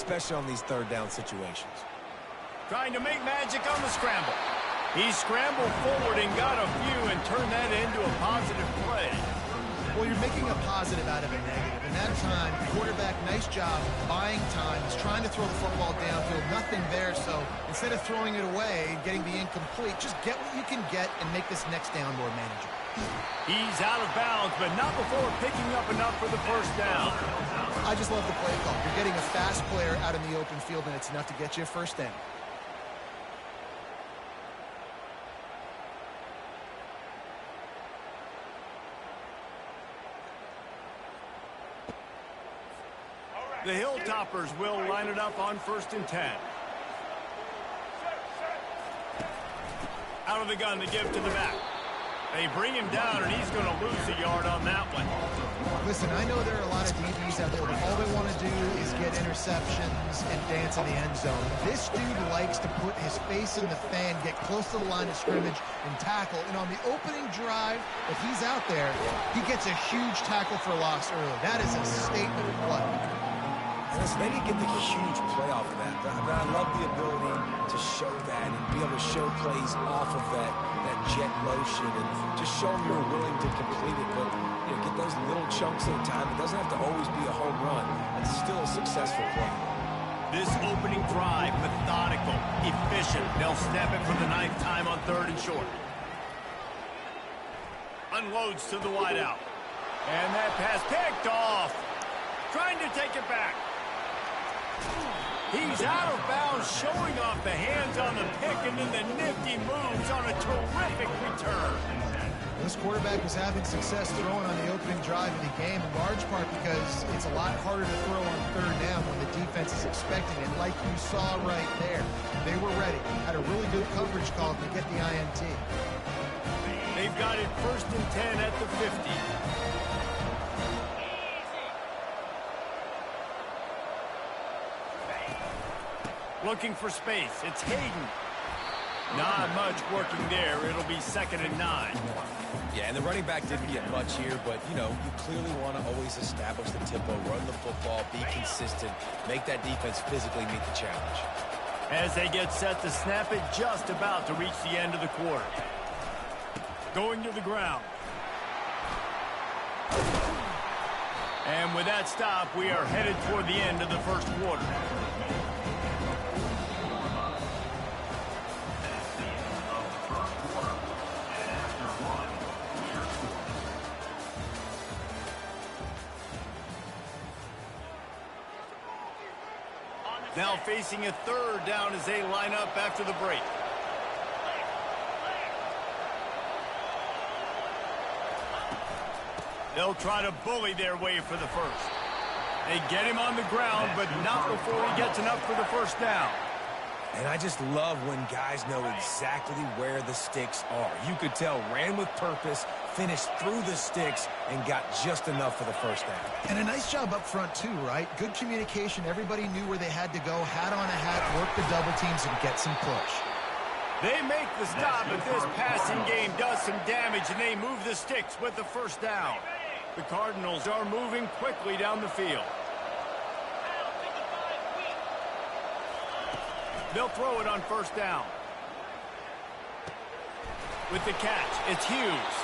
especially on these third down situations. Trying to make magic on the scramble. He scrambled forward and got a few and turned that into a positive play. Well, you're making a positive out of a negative. In that time, quarterback, nice job buying time. He's trying to throw the football downfield. Nothing there, so instead of throwing it away and getting the incomplete, just get what you can get and make this next down more manageable. He's out of bounds, but not before picking up enough for the first down. I just love the play call. You're getting a fast player out in the open field, and it's enough to get you a first down. The Hilltoppers will line it up on 1st and 10. Out of the gun, the give to the back. They bring him down, and he's going to lose a yard on that one. Listen, I know there are a lot of DBs out there, but all they want to do is get interceptions and dance in the end zone. This dude likes to put his face in the fan, get close to the line of scrimmage, and tackle. And on the opening drive, if he's out there, he gets a huge tackle for loss early. That is a statement of play. Listen, they didn't get the huge play off of that, but I love the ability to show that and be able to show plays off of that jet motion and just show them you're willing to complete it. But get those little chunks at a time. It doesn't have to always be a home run. It's still a successful play. This opening drive, methodical, efficient. They'll snap it for the 9th time on 3rd and short. Unloads to the wideout. And that pass picked off. Trying to take it back. He's out of bounds, showing off the hands on the pick, and then the nifty moves on a terrific return. This quarterback was having success throwing on the opening drive of the game, in large part because it's a lot harder to throw on 3rd down when the defense is expecting it, like you saw right there. They were ready, had a really good coverage call to get the INT. They've got it 1st and 10 at the 50. Looking for space. It's Hayden. Not much working there. It'll be 2nd and 9. Yeah, and the running back didn't get much here, but, you clearly want to always establish the tempo, run the football, be consistent, make that defense physically meet the challenge. As they get set to snap it, just about to reach the end of the quarter. Going to the ground. And with that stop, we are headed toward the end of the 1st quarter. Now facing a 3rd down as they line up after the break. They'll try to bully their way for the 1st. They get him on the ground, but not before he gets enough for the 1st down. And I just love when guys know exactly where the sticks are. You could tell ran with purpose, finished through the sticks, and got just enough for the 1st down. And a nice job up front, too, right? Good communication. Everybody knew where they had to go, hat on a hat, work the double teams, and get some push. They make the stop, but this passing game does some damage, and they move the sticks with the 1st down. The Cardinals are moving quickly down the field. They'll throw it on 1st down. With the catch, it's Hughes.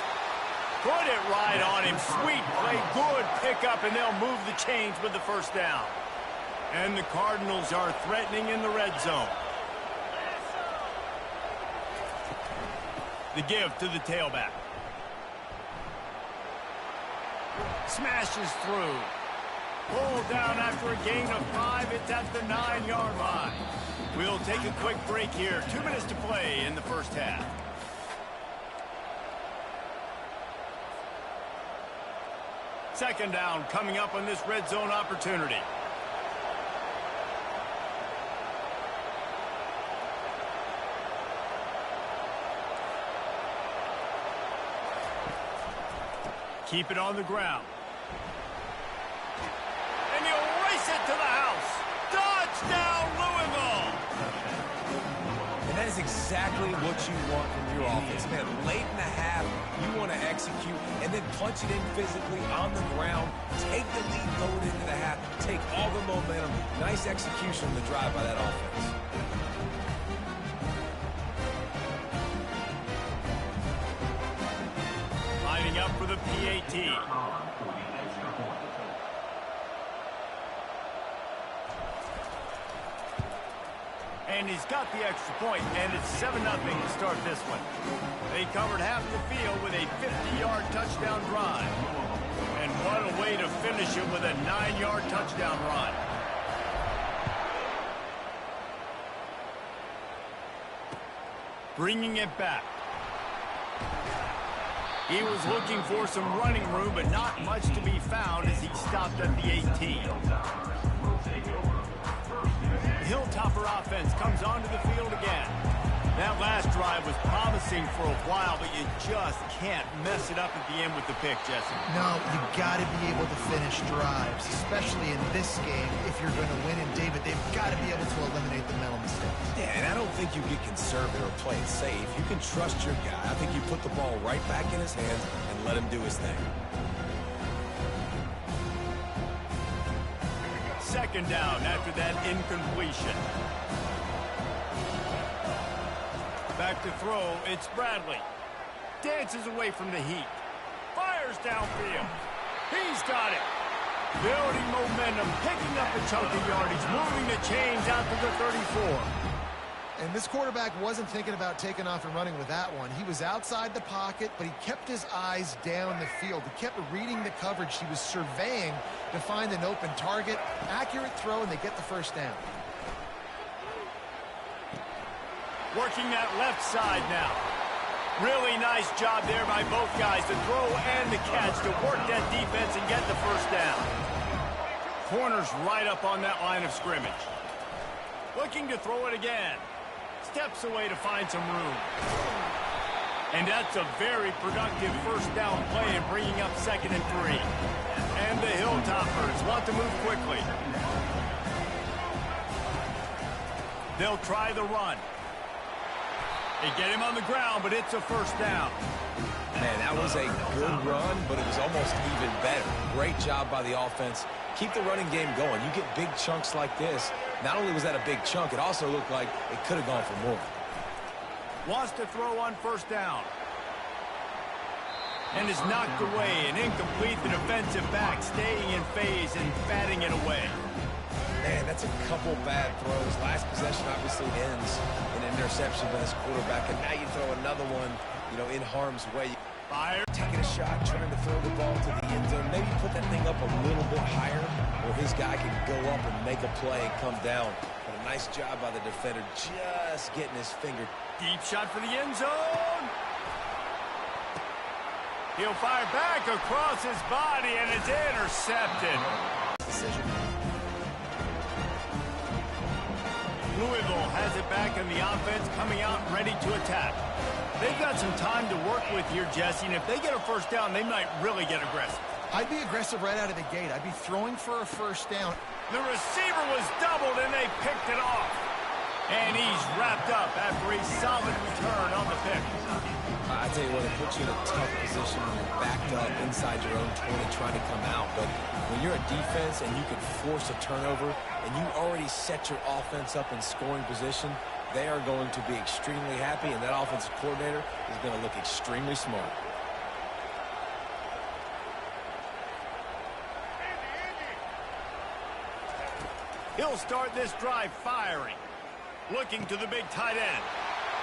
Put it right on him. Sweet play, good pickup, and they'll move the chains with the 1st down. And the Cardinals are threatening in the red zone. The give to the tailback. Smashes through. Pulled down after a gain of 5. It's at the 9-yard line. We'll take a quick break here. 2 minutes to play in the 1st half. Second down coming up on this red zone opportunity. Keep it on the ground. And he'll race it to the house. Touchdown, Louisville! And that is exactly exactly what you want from your offense. Man, late in the half, you want to execute and then punch it in physically on the ground, take the lead going into the half, take all the momentum. Nice execution on the drive by that offense. Lining up for the PAT. And he's got the extra point, and it's 7-0 to start this one. They covered half the field with a 50-yard touchdown drive. And what a way to finish it with a 9-yard touchdown run. Bringing it back. He was looking for some running room, but not much to be found as he stopped at the 18. Hilltopper offense comes onto the field again. That last drive was promising for a while, but you just can't mess it up at the end with the pick, Jesse. No, you got to be able to finish drives, especially in this game. If you're going to win in David, they've got to be able to eliminate the mental mistakes. Yeah, and I don't think you get conservative or play it safe. You can trust your guy. I think you put the ball right back in his hands and let him do his thing. Second down after that incompletion. Back to throw, it's Bradley. Dances away from the heat. Fires downfield. He's got it. Building momentum, picking up a chunk of yardage, moving the chains out to the 34. And this quarterback wasn't thinking about taking off and running with that one. He was outside the pocket, but he kept his eyes down the field. He kept reading the coverage. He was surveying to find an open target. Accurate throw, and they get the first down. Working that left side now. Really nice job there by both guys, the throw and the catch, to work that defense and get the first down. Corner's right up on that line of scrimmage. Looking to throw it again. Steps away to find some room. And that's a very productive first down play and bringing up 2nd and 3. And the Hilltoppers want to move quickly. They'll try the run. They get him on the ground, but it's a first down. Man, that was a good run, but it was almost even better. Great job by the offense. Keep the running game going. You get big chunks like this. Not only was that a big chunk, it also looked like it could have gone for more. Wants to throw on first down. And is knocked away and incomplete. The defensive back staying in phase and batting it away. Man, that's a couple bad throws. Last possession obviously ends in an interception by this quarterback, and now you throw another one, in harm's way. Fire. Taking a shot, trying to throw the ball to the end zone. Maybe put that thing up a little bit higher where his guy can go up and make a play and come down. But a nice job by the defender just getting his finger. Deep shot for the end zone. He'll fire back across his body, and it's intercepted. Decision. Louisville has it back in the offense, coming out ready to attack. They've got some time to work with here, Jesse, and if they get a first down, they might really get aggressive. I'd be aggressive right out of the gate. I'd be throwing for a first down. The receiver was doubled, and they picked it off. And he's wrapped up after a solid return on the pick. I tell you what, it puts you in a tough position when you're backed up inside your own 20 trying to come out. But when you're a defense and you can force a turnover and you already set your offense up in scoring position, they are going to be extremely happy, and that offensive coordinator is going to look extremely smart. He'll start this drive firing. Looking to the big tight end.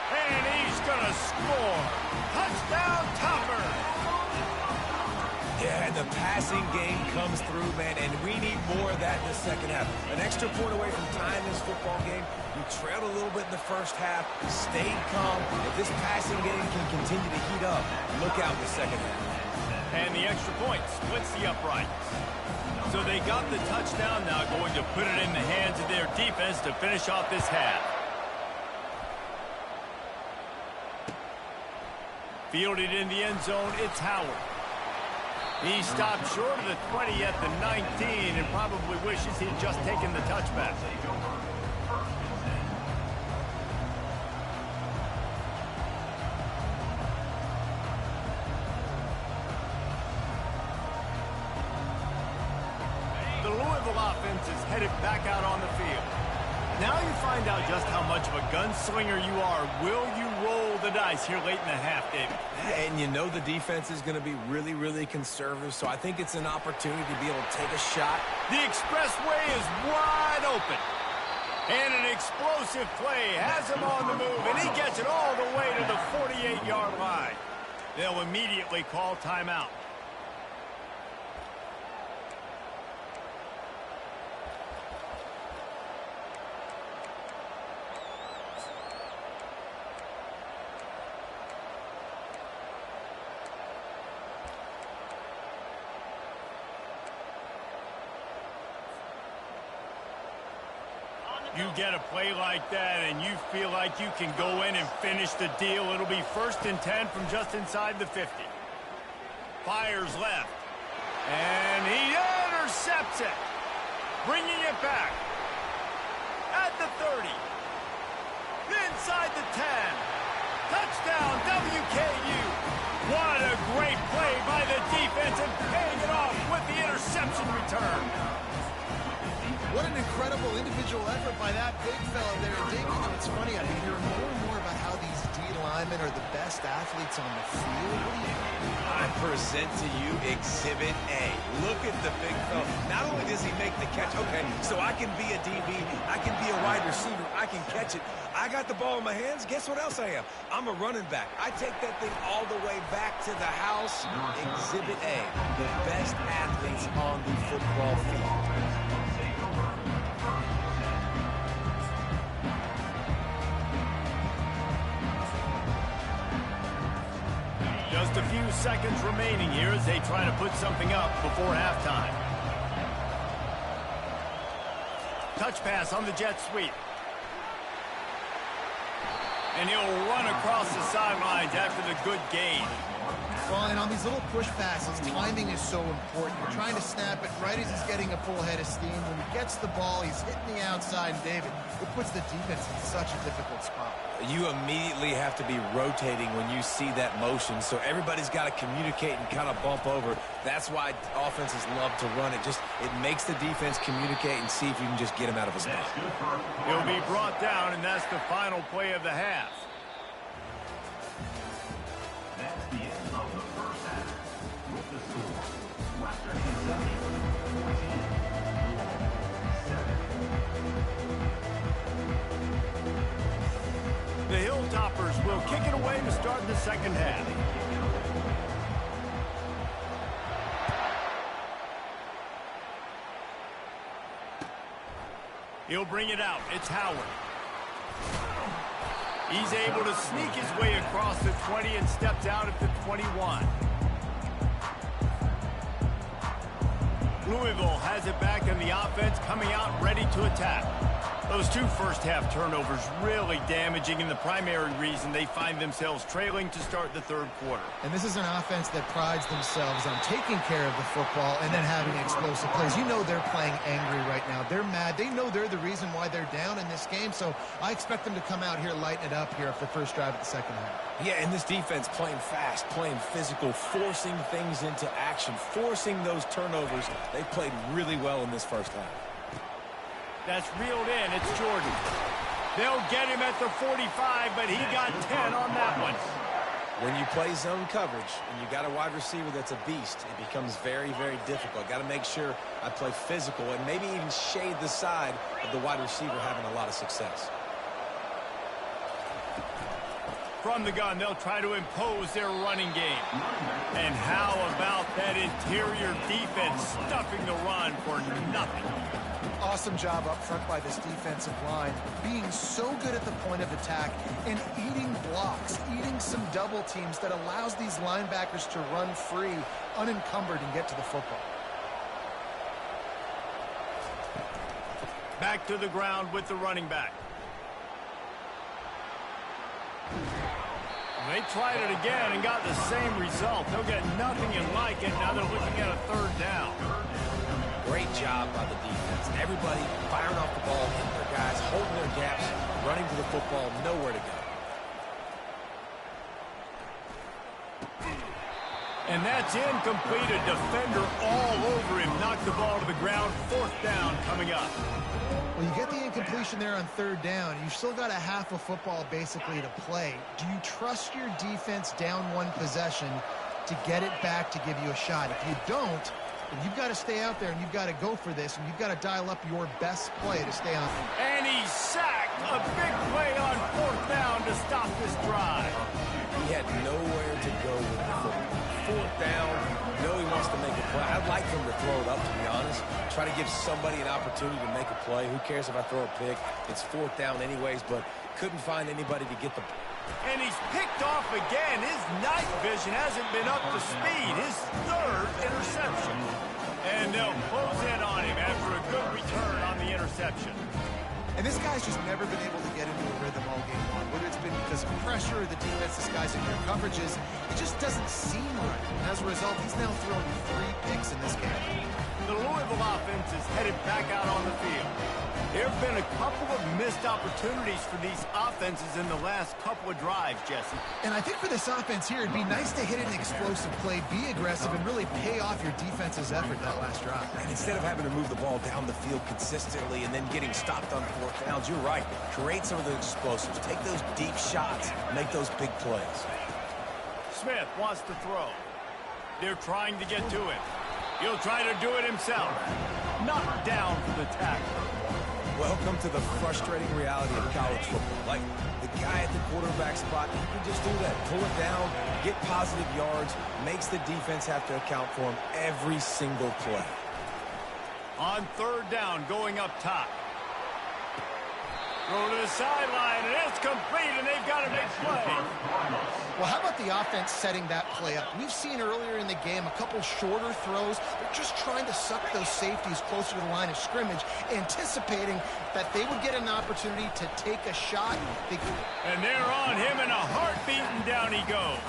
And he's going to score. Touchdown, Topper. Yeah, and the passing game comes through, man, and we need more of that in the second half. An extra point away from tying this football game. You trailed a little bit in the first half, stayed calm. If this passing game can continue to heat up, look out in the second half. And the extra point splits the uprights. So they got the touchdown, now going to put it in the hands of their defense to finish off this half. Fielded in the end zone, it's Howard. He stopped short of the 20 at the 19 and probably wishes he'd just taken the touchback. offense is headed back out on the field. Now you find out just how much of a gunslinger you are. Will you roll the dice here late in the half, David? And you know the defense is going to be really, really conservative, so I think it's an opportunity to be able to take a shot. The expressway is wide open. And an explosive play has him on the move, and he gets it all the way to the 48-yard line. They'll immediately call timeout. You get a play like that and you feel like you can go in and finish the deal. It'll be 1st and 10 from just inside the 50. Fires left. And he intercepts it. Bringing it back. At the 30. Inside the 10. Touchdown, WKU. What a great play by the defense and paying it off with the interception return. What an incredible individual effort by that big fella there. Dave, you know, it's funny, I've been hearing more and more about how these D linemen are the best athletes on the field. What do you think? I present to you Exhibit A. Look at the big fella. Not only does he make the catch, okay, so I can be a DB, I can be a wide receiver, I can catch it. I got the ball in my hands. Guess what else I am? I'm a running back. I take that thing all the way back to the house. Exhibit A, the best athletes on the football field. Just a few seconds remaining here as they try to put something up before halftime. Touch pass on the jet sweep. And he'll run across the sidelines after the good gain. Well, and on these little push passes, timing is so important. You're trying to snap it right as he's getting a full head of steam. When he gets the ball, he's hitting the outside, and David, it puts the defense in such a difficult spot. You immediately have to be rotating when you see that motion, so everybody's got to communicate and kind of bump over. That's why offenses love to run it. It makes the defense communicate and see if you can just get him out of a spot. He'll be brought down, and that's the final play of the half. That's the end of the first half. With the score, Western Kentucky 14-7. The Hilltoppers will kick it away to start the second half. He'll bring it out. It's Howard. He's able to sneak his way across the 20 and steps out at the 21. Louisville has it back in the offense, coming out ready to attack. Those two first-half turnovers really damaging, and the primary reason they find themselves trailing to start the third quarter. And this is an offense that prides themselves on taking care of the football and then having explosive plays. You know they're playing angry right now. They're mad. They know they're the reason why they're down in this game, so I expect them to come out here, lighten it up here for the first drive of the second half. Yeah, and this defense playing fast, playing physical, forcing things into action, forcing those turnovers. They played really well in this first half. That's reeled in. It's Jordan. They'll get him at the 45, but he got 10 on that one. When you play zone coverage and you got a wide receiver that's a beast, it becomes very, very difficult. Got to make sure I play physical and maybe even shade the side of the wide receiver having a lot of success. From the gun, they'll try to impose their running game. And how about that interior defense stuffing the run for nothing? Awesome job up front by this defensive line, being so good at the point of attack and eating blocks, eating some double teams that allows these linebackers to run free, unencumbered, and get to the football. Back to the ground with the running back. They tried it again and got the same result. They'll get nothing and like it. Now they're looking at a third down. Great job by the defense. Everybody firing off the ball, hitting their guys, holding their gaps, running to the football, nowhere to go. And that's incomplete. A defender all over him. Knocked the ball to the ground. 4th down coming up. Well, you get the incompletion there on 3rd down. You've still got a half of football basically to play. Do you trust your defense down 1 possession to get it back to give you a shot? If you don't, then you've got to stay out there and you've got to go for this, and you've got to dial up your best play to stay on. And he's sacked. A big play on 4th down to stop this drive. He had nowhere to go with the football. 4th down, he wants to make a play. I'd like him to throw it up, to be honest. Try to give somebody an opportunity to make a play. Who cares if I throw a pick? It's 4th down anyways, but couldn't find anybody to get the... And he's picked off again. His night vision hasn't been up to speed. His 3rd interception. And they'll close in on him after a good return on the interception. And this guy's just never been able to get into a rhythm all game long. Whether it's been because of pressure or the defense disguising their coverages, it just doesn't seem right. And as a result, he's now thrown 3 picks in this game. The Louisville offense is headed back out on the field. There have been a couple of missed opportunities for these offenses in the last couple of drives, Jesse. And I think for this offense here, it'd be nice to hit an explosive play, be aggressive, and really pay off your defense's effort that last drive. And instead of having to move the ball down the field consistently and then getting stopped on 4th downs, you're right. Create some of those explosives. Take those deep shots. Make those big plays. Smith wants to throw. They're trying to get to him. He'll try to do it himself. Knocked down for the tackle. Welcome to the frustrating reality of college football. Like, the guy at the quarterback spot, he can just do that. Pull it down, get positive yards, makes the defense have to account for him every single play. On 3rd down, going up top. Throw to the sideline, and it's complete, and they've got a big play. Well, how about the offense setting that play up? We've seen earlier in the game a couple shorter throws. They're just trying to suck those safeties closer to the line of scrimmage, anticipating that they would get an opportunity to take a shot. And they're on him, and a heartbeat, and down he goes.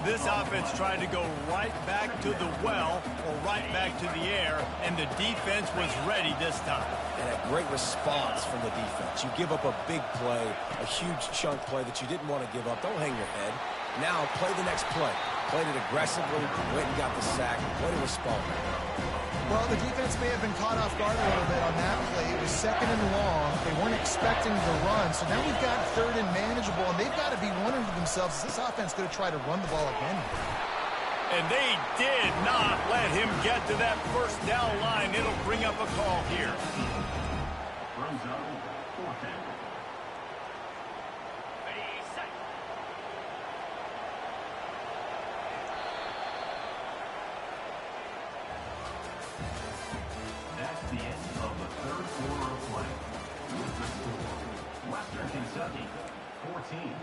This offense tried to go right back to the well or right back to the air, and the defense was ready this time. And a great response from the defense. You give up a big play, a huge chunk play that you didn't want to give up. Don't hang your head. Now play the next play. Played it aggressively, went and got the sack, play to respond. Well, the defense may have been caught off guard a little bit on that play. It was 2nd and long. They weren't expecting the run. So now we've got 3rd and manageable, and they've got to be wondering to themselves, is this offense going to try to run the ball again? And they did not let him get to that 1st down line. It'll bring up a call here. Throws up 4th down. That's the end of the 3rd quarter of play. With the score, Western Kentucky 14,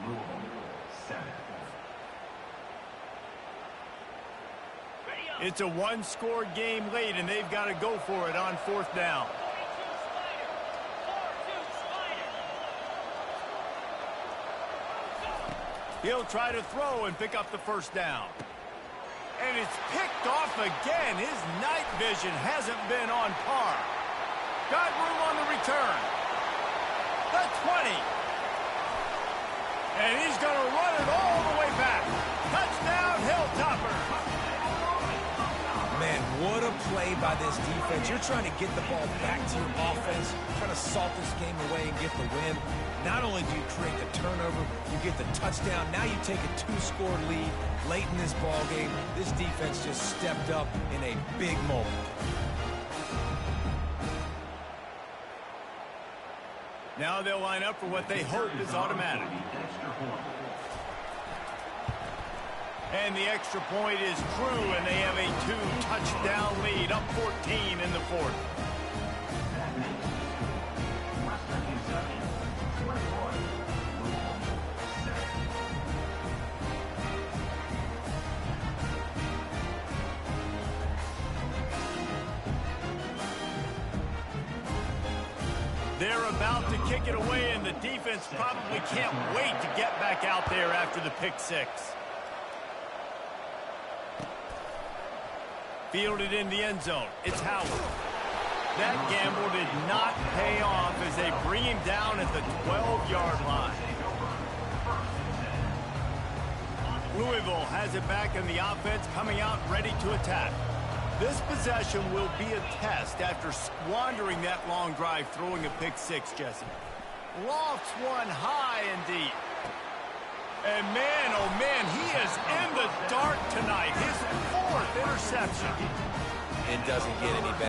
Louisville 7. It's a 1-score game late, and they've got to go for it on 4th down. He'll try to throw and pick up the 1st down. And it's picked off again. His night vision hasn't been on par. Got room on the return. The 20. And he's going to run it all the way back. Touchdown, Hilltopper. Man, what a play by this defense. You're trying to get the ball back to your offense, trying to salt this game away and get the win. Not only do you create the turnover, you get the touchdown. Now you take a 2-score lead late in this ball game. This defense just stepped up in a big moment. Now they'll line up for what they hope is automatic. And the extra point is true, and they have a 2-touchdown lead, up 14 in the 4th. They're about to kick it away, and the defense probably can't wait to get back out there after the pick 6. Fielded in the end zone. It's Howard. That gamble did not pay off as they bring him down at the 12-yard line. Louisville has it back in the offense, coming out ready to attack. This possession will be a test after squandering that long drive, throwing a pick six, Jesse. Lofts one high and deep. And man, oh man, he is in the dark tonight. His 4th interception. It doesn't get any better.